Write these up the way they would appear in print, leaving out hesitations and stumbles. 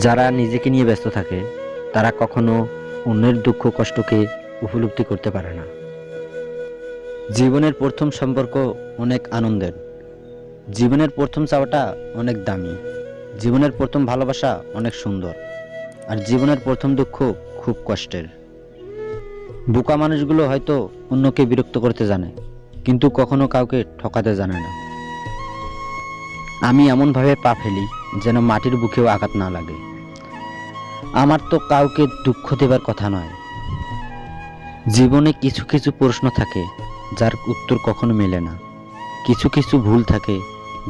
যারা নিজেকে নিয়ে ব্যস্ত থাকে তারা কখনো অন্যের দুঃখ কষ্টকে উপলব্ধি করতে পারে না। জীবনের প্রথম সম্পর্ক অনেক আনন্দের, জীবনের প্রথম চাওয়াটা অনেক দামি, জীবনের প্রথম ভালোবাসা অনেক সুন্দর, আর জীবনের প্রথম দুঃখ খুব কষ্টের। বোকা মানুষগুলো হয়তো অন্যকে বিরক্ত করতে জানে, কিন্তু কখনো কাউকে ঠকাতে জানে না। আমি এমনভাবে পা ফেলি যেন মাটির বুকেও আঘাত না লাগে। আমার তো কাউকে দুঃখ দেবার কথা নয়। জীবনে কিছু কিছু প্রশ্ন থাকে যার উত্তর কখনো মেলে না, কিছু কিছু ভুল থাকে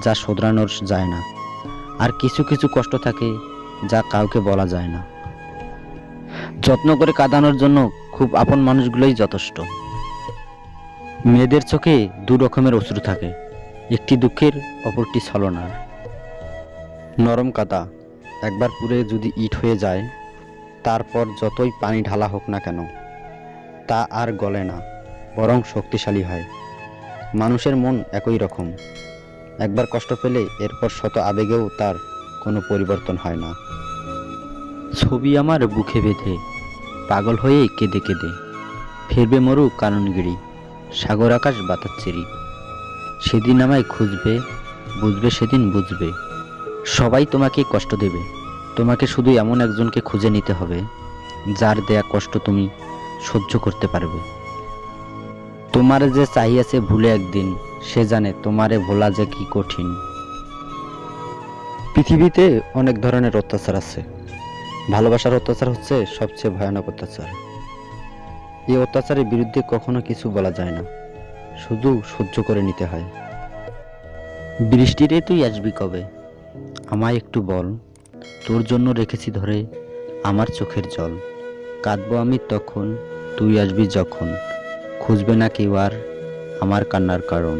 যা শোধরানো যায় না, আর কিছু কিছু কষ্ট থাকে যা কাউকে বলা যায় না। যত্ন করে কাঁদানোর জন্য খুব আপন মানুষগুলোই যথেষ্ট। মেয়েদের চোখে দু রকমের অশ্রু থাকে, একটি দুঃখের, অপরটি ছলনার। নরম কাদা একবার পুড়ে যদি ইট হয়ে যায়, তারপর যতই পানি ঢালা হোক না কেন তা আর গলে না, বরং শক্তিশালী হয়। মানুষের মন একই রকম, একবার কষ্ট পেলে এরপর শত আবেগেও তার কোনো পরিবর্তন হয় না। ছবি আমার বুকে বেঁধে পাগল হয়ে কেঁদে কেঁদে ফিরবে মরু কাননগিরি, সাগর আকাশ বাতাস চেরি। সেদিন আমায় খুঁজবে, বুঝবে সেদিন বুঝবে। সবাই তোমাকে কষ্ট দেবে, তোমাকে শুধু এমন একজনকে খুঁজে নিতে হবে যার দেয়া কষ্ট তুমি সহ্য করতে পারবে। তোমার যে চাহিয়াছে ভুলে একদিন, সে জানে তোমারে ভোলা যে কি কঠিন। পৃথিবীতে অনেক ধরনের অত্যাচার আছে, ভালোবাসার অত্যাচার হচ্ছে সবচেয়ে ভয়ানক অত্যাচার। এই অত্যাচারের বিরুদ্ধে কখনো কিছু বলা যায় না, শুধু সহ্য করে নিতে হয়। বৃষ্টিরে তুই আসবি কবে, আমায় একটু বল, তোর জন্য রেখেছি ধরে আমার চোখের জল। কাঁদবো আমি তখন, তুই আসবি যখন, খুঁজবে না কেউ আর আমার কান্নার কারণ।